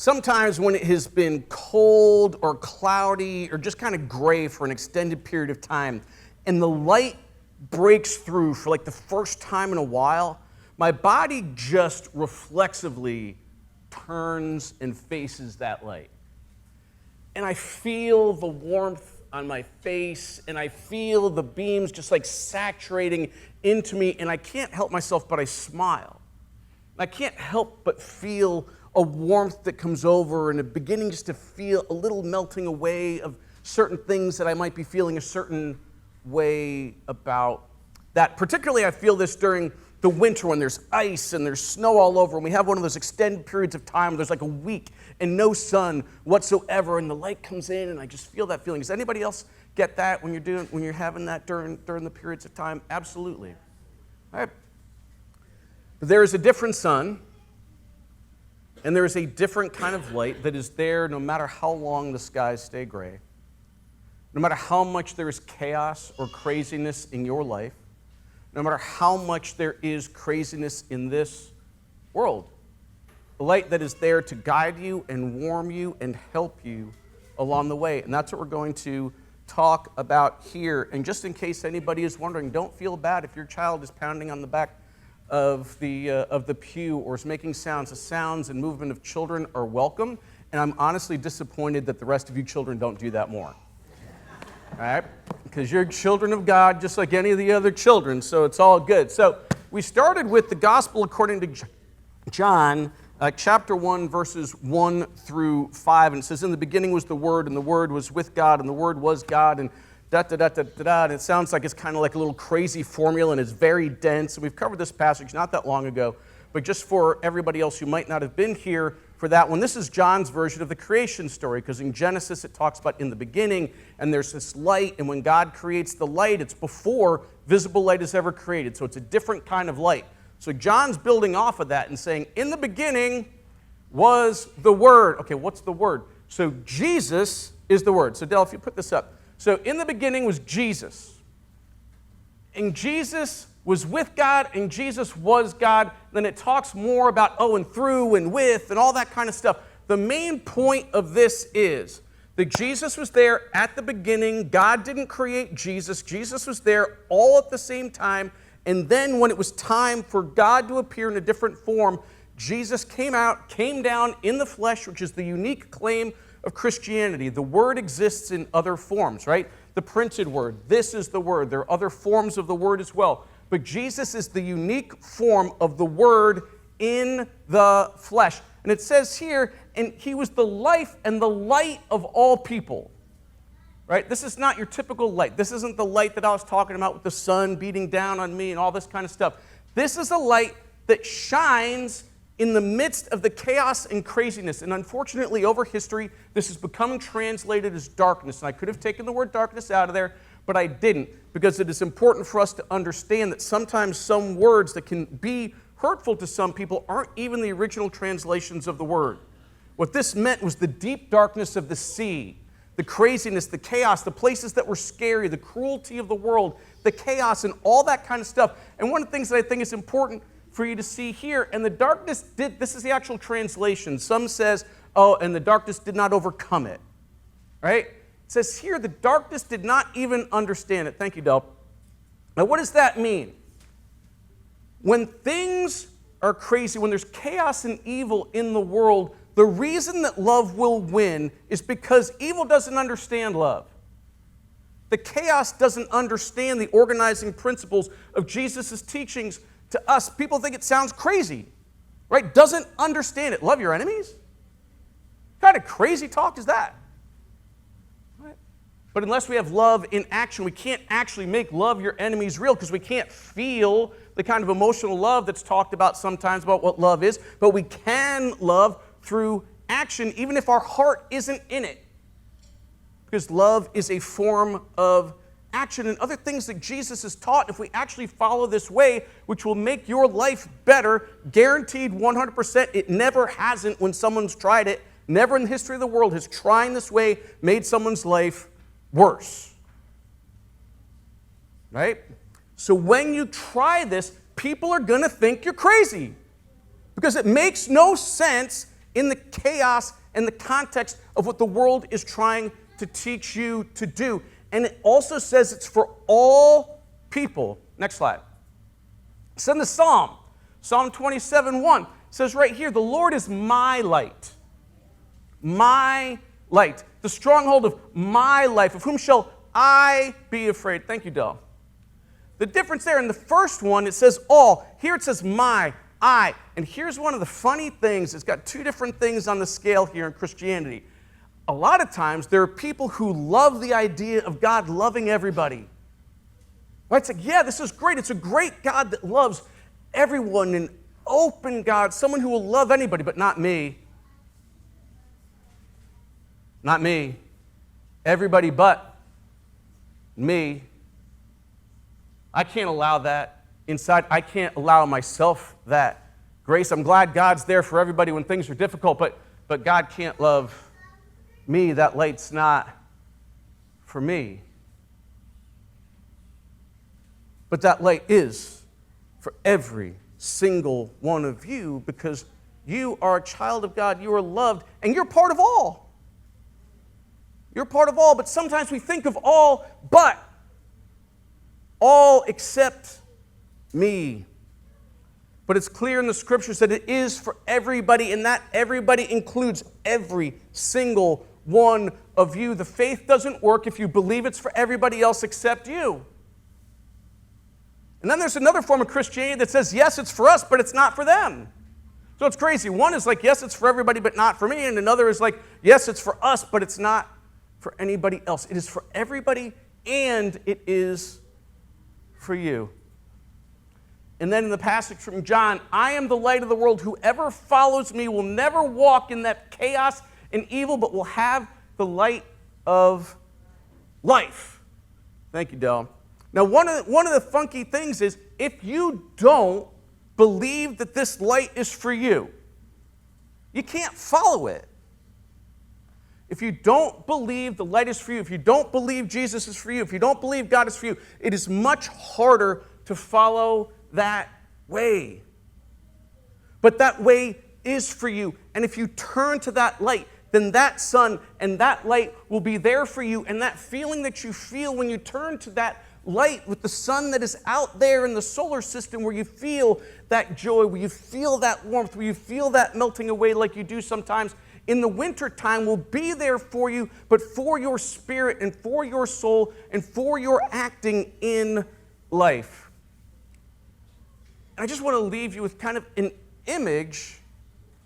Sometimes when it has been cold or cloudy or just kind of gray for an extended period of time, and the light breaks through for like the first time in a while, my body just reflexively turns and faces that light. And I feel the warmth on my face, and I feel the beams just like saturating into me, and I can't help myself but I smile. I can't help but feel a warmth that comes over and a beginning just to feel a little melting away of certain things that I might be feeling a certain way about. That particularly I feel this during the winter when there's ice and there's snow all over, and we have one of those extended periods of time where there's like a week and no sun whatsoever, and the light comes in, and I just feel that feeling. Does anybody else get that when you're having that during the periods of time? Absolutely. All right. But there is a different sun, and there is a different kind of light that is there no matter how long the skies stay gray, no matter how much there is chaos or craziness in your life, no matter how much there is craziness in this world. A light that is there to guide you and warm you and help you along the way. And that's what we're going to talk about here. And just in case anybody is wondering, don't feel bad if your child is pounding on the back of the pew or is making sounds. The sounds and movement of children are welcome. And I'm honestly disappointed that the rest of you children don't do that more. All right? Because you're children of God just like any of the other children, so it's all good. So we started with the gospel according to John, chapter 1, verses 1 through 5. And it says, in the beginning was the Word, and the Word was with God, and the Word was God, and da-da-da-da-da-da. And it sounds like it's kind of like a little crazy formula, and it's very dense. And we've covered this passage not that long ago, but just for everybody else who might not have been here for that one, this is John's version of the creation story, because in Genesis it talks about in the beginning, and there's this light, and when God creates the light, it's before visible light is ever created, so it's a different kind of light. So John's building off of that and saying, in the beginning was the Word. Okay, what's the Word? So Jesus is the Word. So Del, if you put this up. So in the beginning was Jesus, and Jesus was with God, and Jesus was God. Then it talks more about and through and with and all that kind of stuff. The main point of this is that Jesus was there at the beginning. God didn't create Jesus. Jesus was there all at the same time. And then when it was time for God to appear in a different form, Jesus came down in the flesh, which is the unique claim of Christianity. The Word exists in other forms, right? The printed Word. This is the Word. There are other forms of the Word as well. But Jesus is the unique form of the Word in the flesh. And it says here, and He was the life and the light of all people. Right? This is not your typical light. This isn't the light that I was talking about with the sun beating down on me and all this kind of stuff. This is a light that shines in the midst of the chaos and craziness. And unfortunately, over history, this has become translated as darkness. And I could have taken the word darkness out of there, but I didn't, because it is important for us to understand that sometimes some words that can be hurtful to some people aren't even the original translations of the word. What this meant was the deep darkness of the sea, the craziness, the chaos, the places that were scary, the cruelty of the world, the chaos, and all that kind of stuff. And one of the things that I think is important for you to see here, and the darkness this is the actual translation. Some says, and the darkness did not overcome it, right? It says here, the darkness did not even understand it. Thank you, Del. Now, what does that mean? When things are crazy, when there's chaos and evil in the world, the reason that love will win is because evil doesn't understand love. The chaos doesn't understand the organizing principles of Jesus' teachings to us. People think it sounds crazy, right? Doesn't understand it. Love your enemies? What kind of crazy talk is that? Right? But unless we have love in action, we can't actually make love your enemies real, because we can't feel the kind of emotional love that's talked about sometimes about what love is. But we can love through action, even if our heart isn't in it. Because love is a form of action, and other things that Jesus has taught, if we actually follow this way, which will make your life better, guaranteed 100%. It never hasn't when someone's tried it. Never in the history of the world has trying this way made someone's life worse. Right? So when you try this, people are going to think you're crazy, because it makes no sense in the chaos and the context of what the world is trying to teach you to do. And it also says it's for all people. Next slide. It's in the Psalm. Psalm 27:1 says right here, the Lord is my light. My light. The stronghold of my life. Of whom shall I be afraid? Thank you, Del. The difference there, in the first one, it says all. Here it says my, I. And here's one of the funny things. It's got two different things on the scale here in Christianity. A lot of times, there are people who love the idea of God loving everybody. Right? It's like, yeah, this is great. It's a great God that loves everyone, an open God, someone who will love anybody, but not me. Not me. Everybody but me. I can't allow that inside. I can't allow myself that. Grace, I'm glad God's there for everybody when things are difficult, but God can't love me. That light's not for me. But that light is for every single one of you, because you are a child of God, you are loved, and you're part of all. You're part of all, but sometimes we think of all, but all except me. But it's clear in the scriptures that it is for everybody, and that everybody includes every single one of you. The faith doesn't work if you believe it's for everybody else except you. And then there's another form of Christianity that says, yes, it's for us, but it's not for them. So it's crazy. One is like, yes, it's for everybody, but not for me. And another is like, yes, it's for us, but it's not for anybody else. It is for everybody, and it is for you. And then in the passage from John, I am the light of the world. Whoever follows me will never walk in that chaos and evil, but will have the light of life. Thank you, Del. Now, one of the funky things is, if you don't believe that this light is for you, you can't follow it. If you don't believe the light is for you, if you don't believe Jesus is for you, if you don't believe God is for you, it is much harder to follow that way. But that way is for you. And if you turn to that light, then that sun and that light will be there for you. And that feeling that you feel when you turn to that light with the sun that is out there in the solar system, where you feel that joy, where you feel that warmth, where you feel that melting away like you do sometimes in the winter time, will be there for you, but for your spirit and for your soul and for your acting in life. And I just want to leave you with kind of an image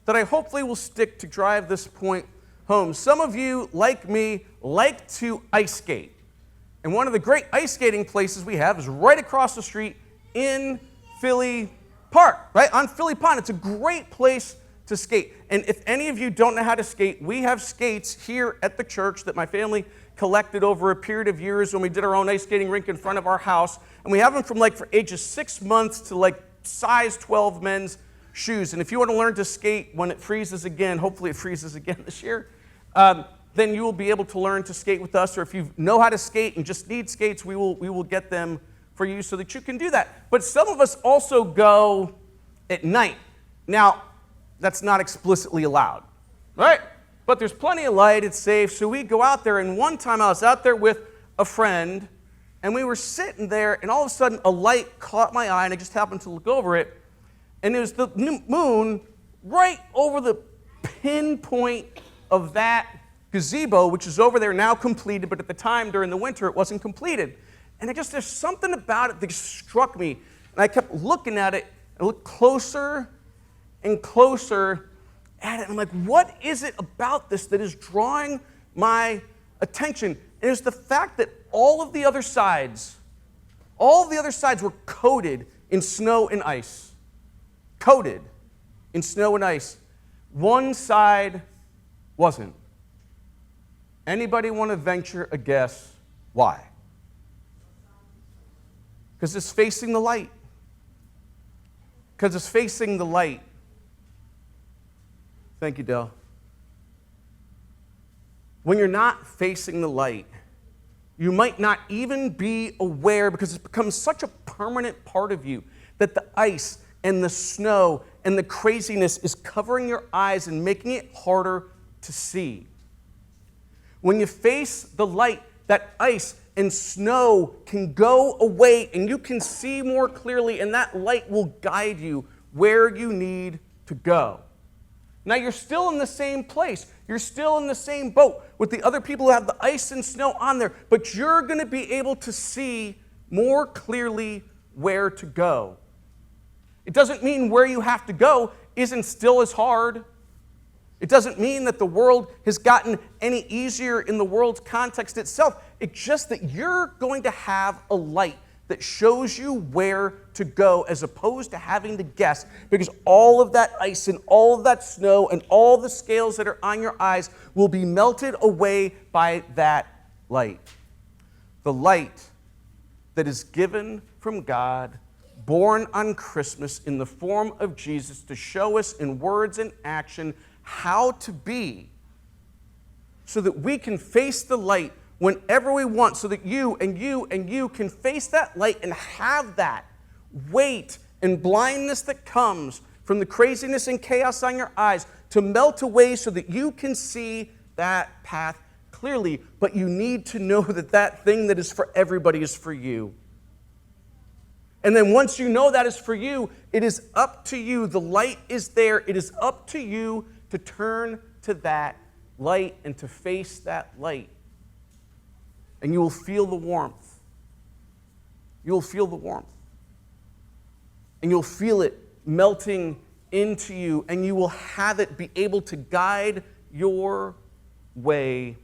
that I hopefully will stick to drive this point home. Some of you, like me, like to ice skate. And one of the great ice skating places we have is right across the street in Philly Park, right? On Philly Pond. It's a great place to skate. And if any of you don't know how to skate, we have skates here at the church that my family collected over a period of years when we did our own ice skating rink in front of our house. And we have them from for ages 6 months to size 12 men's shoes. And if you want to learn to skate when it freezes again, hopefully it freezes again this year, then you will be able to learn to skate with us. Or if you know how to skate and just need skates, we will get them for you so that you can do that. But some of us also go at night. Now, that's not explicitly allowed, right? But there's plenty of light, it's safe, so we go out there. And one time I was out there with a friend, and we were sitting there, and all of a sudden a light caught my eye, and I just happened to look over it, and it was the moon right over the pinpoint of that gazebo, which is over there now completed, but at the time during the winter it wasn't completed. And there's something about it that just struck me, and I kept looking at it, and looked closer and closer at it. I'm like, what is it about this that is drawing my attention? And it's the fact that all of the other sides were coated in snow and ice. Coated in snow and ice. One side wasn't. Anybody want to venture a guess why? Because it's facing the light. Because it's facing the light. Thank you, Del. When you're not facing the light, you might not even be aware, because it's become such a permanent part of you, that the ice and the snow and the craziness is covering your eyes and making it harder to see. When you face the light, that ice and snow can go away and you can see more clearly, and that light will guide you where you need to go. Now, you're still in the same place. You're still in the same boat with the other people who have the ice and snow on there, but you're going to be able to see more clearly where to go. It doesn't mean where you have to go isn't still as hard. It doesn't mean that the world has gotten any easier in the world's context itself. It's just that you're going to have a light that shows you where to go as opposed to having to guess, because all of that ice and all of that snow and all the scales that are on your eyes will be melted away by that light. The light that is given from God, born on Christmas in the form of Jesus to show us in words and action how to be, so that we can face the light whenever we want, so that you and you and you can face that light and have that weight and blindness that comes from the craziness and chaos on your eyes to melt away so that you can see that path clearly. But you need to know that that thing that is for everybody is for you. And then once you know that is for you, it is up to you. The light is there. It is up to you to turn to that light and to face that light. And you will feel the warmth. You will feel the warmth. And you'll feel it melting into you, and you will have it be able to guide your way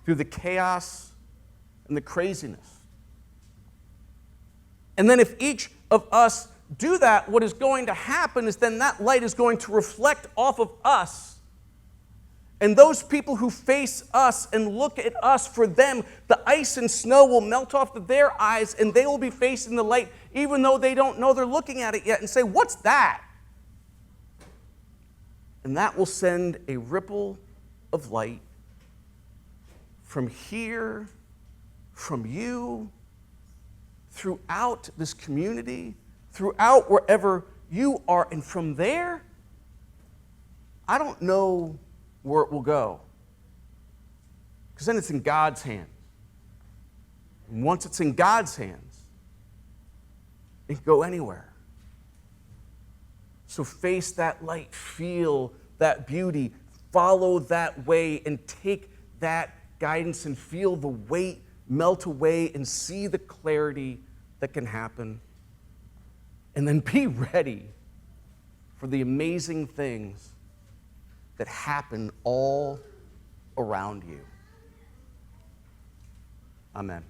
through the chaos and the craziness. And then if each of us do that, what is going to happen is then that light is going to reflect off of us. And those people who face us and look at us, for them, the ice and snow will melt off of their eyes, and they will be facing the light, even though they don't know they're looking at it yet, and say, "What's that?" And that will send a ripple of light from here, from you, throughout this community, throughout wherever you are. And from there, I don't know where it will go, because then it's in God's hands. And once it's in God's hands, it can go anywhere. So face that light, feel that beauty, follow that way, and take that guidance and feel the weight melt away and see the clarity that can happen. And then be ready for the amazing things that happen all around you. Amen.